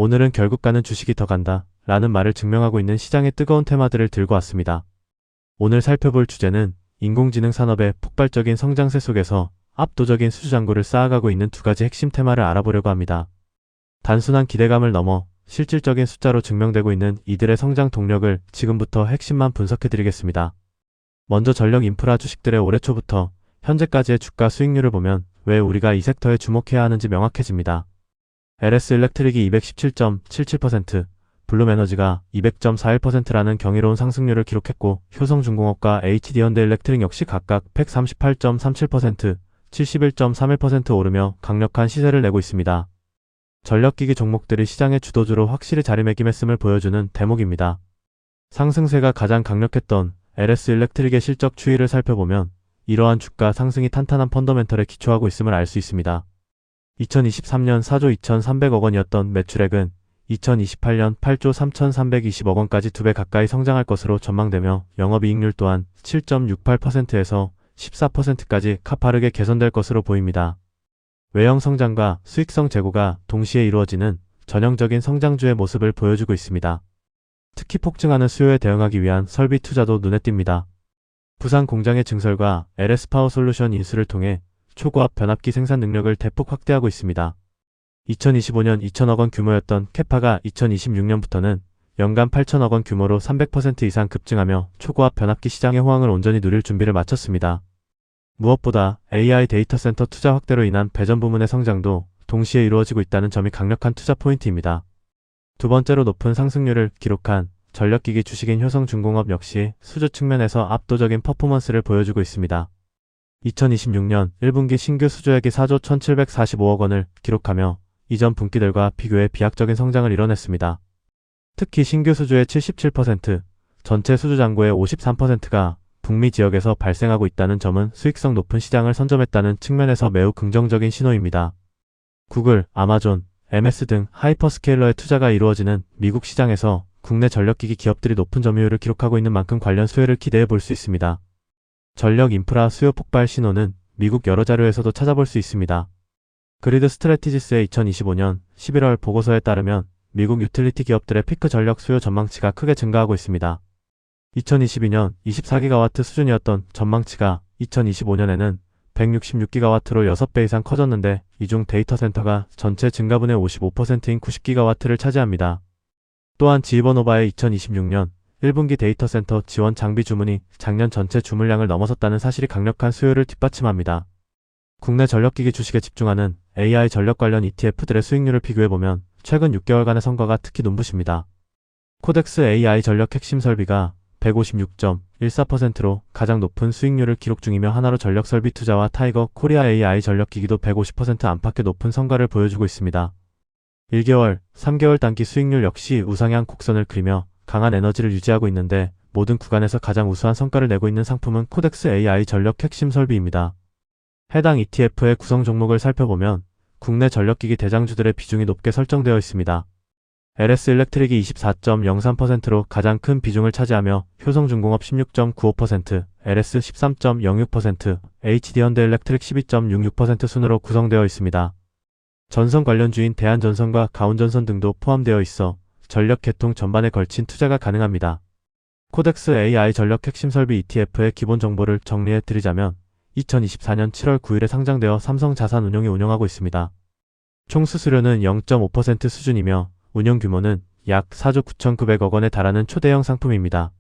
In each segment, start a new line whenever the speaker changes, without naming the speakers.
오늘은 결국 가는 주식이 더 간다 라는 말을 증명하고 있는 시장의 뜨거운 테마들을 들고 왔습니다. 오늘 살펴볼 주제는 인공지능 산업의 폭발적인 성장세 속에서 압도적인 수주잔고를 쌓아가고 있는 두 가지 핵심 테마를 알아보려고 합니다. 단순한 기대감을 넘어 실질적인 숫자로 증명되고 있는 이들의 성장 동력을 지금부터 핵심만 분석해드리겠습니다. 먼저 전력 인프라 주식들의 올해 초부터 현재까지의 주가 수익률을 보면 왜 우리가 이 섹터에 주목해야 하는지 명확해집니다. LS 일렉트릭이 217.77%, 블룸에너지가 200.41%라는 경이로운 상승률을 기록했고 효성중공업과 HD현대일렉트릭 역시 각각 138.37%, 71.31% 오르며 강력한 시세를 내고 있습니다. 전력기기 종목들이 시장의 주도주로 확실히 자리매김했음을 보여주는 대목입니다. 상승세가 가장 강력했던 LS 일렉트릭의 실적 추이를 살펴보면 이러한 주가 상승이 탄탄한 펀더멘털에 기초하고 있음을 알 수 있습니다. 2023년 4조 2,300억 원이었던 매출액은 2028년 8조 3,320억 원까지 2배 가까이 성장할 것으로 전망되며 영업이익률 또한 7.68%에서 14%까지 가파르게 개선될 것으로 보입니다. 외형 성장과 수익성 제고가 동시에 이루어지는 전형적인 성장주의 모습을 보여주고 있습니다. 특히 폭증하는 수요에 대응하기 위한 설비 투자도 눈에 띕니다. 부산 공장의 증설과 LS파워솔루션 인수를 통해 초고압 변압기 생산 능력을 대폭 확대하고 있습니다. 2025년 2천억 원 규모였던 캐파가 2026년부터는 연간 8천억 원 규모로 300% 이상 급증하며 초고압 변압기 시장의 호황을 온전히 누릴 준비를 마쳤습니다. 무엇보다 AI 데이터 센터 투자 확대로 인한 배전 부문의 성장도 동시에 이루어지고 있다는 점이 강력한 투자 포인트입니다. 두 번째로 높은 상승률을 기록한 전력기기 주식인 효성중공업 역시 수주 측면에서 압도적인 퍼포먼스를 보여주고 있습니다. 2026년 1분기 신규 수주액이 4조 1,745억 원을 기록하며 이전 분기들과 비교해 비약적인 성장을 이뤄냈습니다. 특히 신규 수주의 77%, 전체 수주 잔고의 53%가 북미 지역에서 발생하고 있다는 점은 수익성 높은 시장을 선점했다는 측면에서 매우 긍정적인 신호입니다. 구글, 아마존, MS 등 하이퍼스케일러의 투자가 이루어지는 미국 시장에서 국내 전력기기 기업들이 높은 점유율을 기록하고 있는 만큼 관련 수혜를 기대해 볼 수 있습니다. 전력 인프라 수요 폭발 신호는 미국 여러 자료에서도 찾아볼 수 있습니다. 그리드 스트래티지스의 2025년 11월 보고서에 따르면 미국 유틸리티 기업들의 피크 전력 수요 전망치가 크게 증가하고 있습니다. 2022년 24기가와트 수준이었던 전망치가 2025년에는 166기가와트로 6배 이상 커졌는데 이 중 데이터 센터가 전체 증가분의 55%인 90기가와트를 차지합니다. 또한 지히버노바의 2026년 1분기 데이터 센터 지원 장비 주문이 작년 전체 주문량을 넘어섰다는 사실이 강력한 수요를 뒷받침합니다. 국내 전력기기 주식에 집중하는 AI 전력 관련 ETF들의 수익률을 비교해보면 최근 6개월간의 성과가 특히 눈부십니다. 코덱스 AI 전력 핵심 설비가 156.14%로 가장 높은 수익률을 기록 중이며 하나로 전력 설비 투자와 타이거 코리아 AI 전력기기도 150% 안팎의 높은 성과를 보여주고 있습니다. 1개월, 3개월 단기 수익률 역시 우상향 곡선을 그리며 강한 에너지를 유지하고 있는데 모든 구간에서 가장 우수한 성과를 내고 있는 상품은 코덱스 AI 전력 핵심 설비입니다. 해당 ETF의 구성 종목을 살펴보면 국내 전력기기 대장주들의 비중이 높게 설정되어 있습니다. LS 일렉트릭이 24.03%로 가장 큰 비중을 차지하며 효성중공업 16.95%, LS 13.06%, HD현대일렉트릭 12.66% 순으로 구성되어 있습니다. 전선 관련주인 대한전선과 가온전선 등도 포함되어 있어 전력 계통 전반에 걸친 투자가 가능합니다. 코덱스 AI 전력 핵심 설비 ETF의 기본 정보를 정리해 드리자면 2024년 7월 9일에 상장되어 삼성자산운용이 운영하고 있습니다. 총 수수료는 0.5% 수준이며 운용 규모는 약 4조 9,900억 원에 달하는 초대형 상품입니다.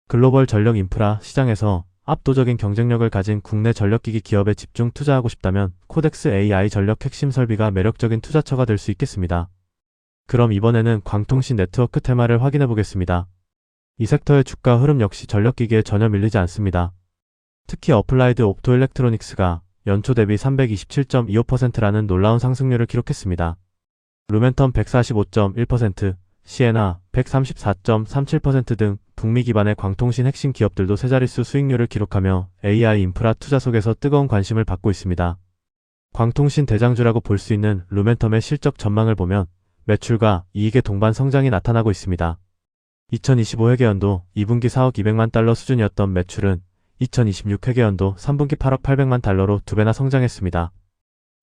글로벌 전력 인프라 시장에서 압도적인 경쟁력을 가진 국내 전력기기 기업에 집중 투자하고 싶다면 코덱스 AI 전력 핵심 설비가 매력적인 투자처가 될 수 있겠습니다. 그럼 이번에는 광통신 네트워크 테마를 확인해 보겠습니다. 이 섹터의 주가 흐름 역시 전력기기에 전혀 밀리지 않습니다. 특히 어플라이드 옵토일렉트로닉스가 연초 대비 327.25%라는 놀라운 상승률을 기록했습니다. 루멘텀 145.1%, 시에나 134.37% 등 북미 기반의 광통신 핵심 기업들도 세 자릿수 수익률을 기록하며 AI 인프라 투자 속에서 뜨거운 관심을 받고 있습니다. 광통신 대장주라고 볼 수 있는 루멘텀의 실적 전망을 보면 매출과 이익의 동반 성장이 나타나고 있습니다. 2025 회계연도 2분기 4억 200만 달러 수준이었던 매출은 2026 회계연도 3분기 8억 800만 달러로 2배나 성장했습니다.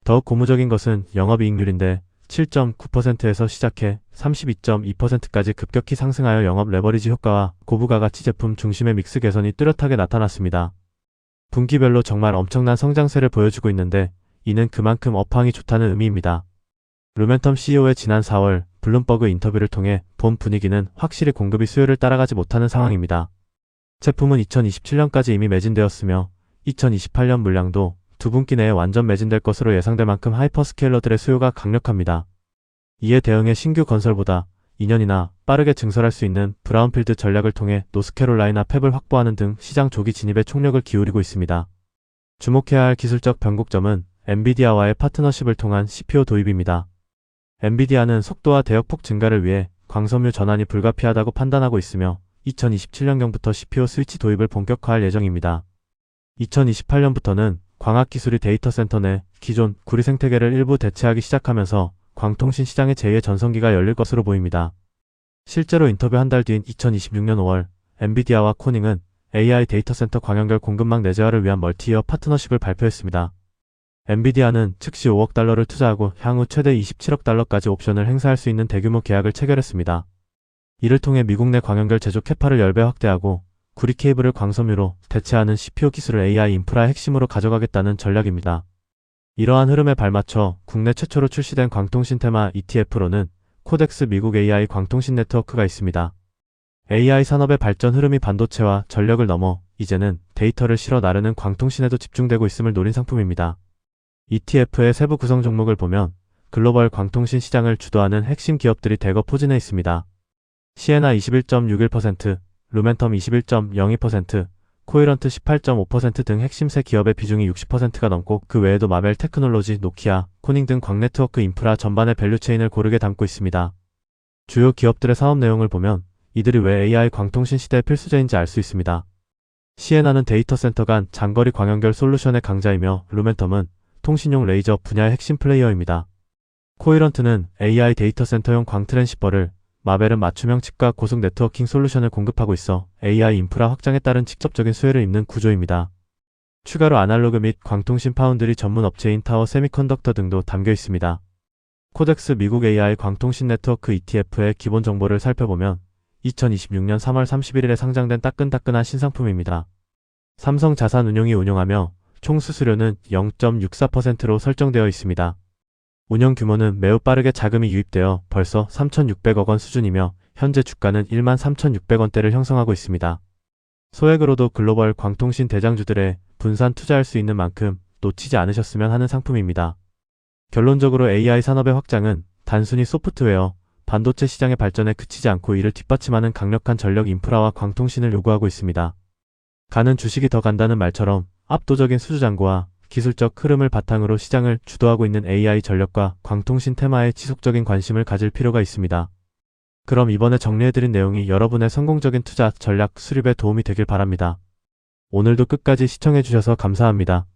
더욱 고무적인 것은 영업이익률인데 7.9%에서 시작해 32.2%까지 급격히 상승하여 영업 레버리지 효과와 고부가가치 제품 중심의 믹스 개선이 뚜렷하게 나타났습니다. 분기별로 정말 엄청난 성장세를 보여주고 있는데 이는 그만큼 업황이 좋다는 의미입니다. 루멘텀 CEO의 지난 4월 블룸버그 인터뷰를 통해 본 분위기는 확실히 공급이 수요를 따라가지 못하는 상황입니다. 제품은 2027년까지 이미 매진되었으며 2028년 물량도 두 분기 내에 완전 매진될 것으로 예상될 만큼 하이퍼스케일러들의 수요가 강력합니다. 이에 대응해 신규 건설보다 2년이나 빠르게 증설할 수 있는 브라운필드 전략을 통해 노스캐롤라이나 팹을 확보하는 등 시장 조기 진입에 총력을 기울이고 있습니다. 주목해야 할 기술적 변곡점은 엔비디아와의 파트너십을 통한 CPU 도입입니다. 엔비디아는 속도와 대역폭 증가를 위해 광섬유 전환이 불가피하다고 판단하고 있으며 2027년경부터 CPU 스위치 도입을 본격화할 예정입니다. 2028년부터는 광학기술이 데이터 센터 내 기존 구리 생태계를 일부 대체하기 시작하면서 광통신 시장의 제2의 전성기가 열릴 것으로 보입니다. 실제로 인터뷰 한 달 뒤인 2026년 5월 엔비디아와 코닝은 AI 데이터 센터 광연결 공급망 내재화를 위한 멀티이어 파트너십을 발표했습니다. 엔비디아는 즉시 5억 달러를 투자하고 향후 최대 27억 달러까지 옵션을 행사할 수 있는 대규모 계약을 체결했습니다. 이를 통해 미국 내 광연결 제조 캐파를 10배 확대하고 구리 케이블을 광섬유로 대체하는 CPU 기술을 AI 인프라의 핵심으로 가져가겠다는 전략입니다. 이러한 흐름에 발맞춰 국내 최초로 출시된 광통신 테마 ETF로는 코덱스 미국 AI 광통신 네트워크가 있습니다. AI 산업의 발전 흐름이 반도체와 전력을 넘어 이제는 데이터를 실어 나르는 광통신에도 집중되고 있음을 노린 상품입니다. ETF의 세부 구성 종목을 보면 글로벌 광통신 시장을 주도하는 핵심 기업들이 대거 포진해 있습니다. 시에나 21.61%, 루멘텀 21.02%, 코이런트 18.5% 등 핵심세 기업의 비중이 60%가 넘고 그 외에도 마벨 테크놀로지, 노키아, 코닝 등 광네트워크 인프라 전반의 밸류체인을 고르게 담고 있습니다. 주요 기업들의 사업 내용을 보면 이들이 왜 AI 광통신 시대의 필수제인지 알 수 있습니다. 시에나는 데이터 센터 간 장거리 광연결 솔루션의 강자이며 루멘텀은 통신용 레이저 분야의 핵심 플레이어입니다. 코이런트는 AI 데이터 센터용 광트랜시버를, 마벨은 맞춤형 칩과 고속 네트워킹 솔루션을 공급하고 있어 AI 인프라 확장에 따른 직접적인 수혜를 입는 구조입니다. 추가로 아날로그 및 광통신 파운드리 전문 업체인 타워 세미컨덕터 등도 담겨 있습니다. 코덱스 미국 AI 광통신 네트워크 ETF의 기본 정보를 살펴보면 2026년 3월 31일에 상장된 따끈따끈한 신상품입니다. 삼성자산운용이 운용하며 총 수수료는 0.64%로 설정되어 있습니다. 운영 규모는 매우 빠르게 자금이 유입되어 벌써 3,600억 원 수준이며 현재 주가는 13,600원대를 형성하고 있습니다. 소액으로도 글로벌 광통신 대장주들의 분산 투자할 수 있는 만큼 놓치지 않으셨으면 하는 상품입니다. 결론적으로 AI 산업의 확장은 단순히 소프트웨어, 반도체 시장의 발전에 그치지 않고 이를 뒷받침하는 강력한 전력 인프라와 광통신을 요구하고 있습니다. 가는 주식이 더 간다는 말처럼 압도적인 수주잔고와 기술적 흐름을 바탕으로 시장을 주도하고 있는 AI 전력과 광통신 테마에 지속적인 관심을 가질 필요가 있습니다. 그럼 이번에 정리해드린 내용이 여러분의 성공적인 투자 전략 수립에 도움이 되길 바랍니다. 오늘도 끝까지 시청해주셔서 감사합니다.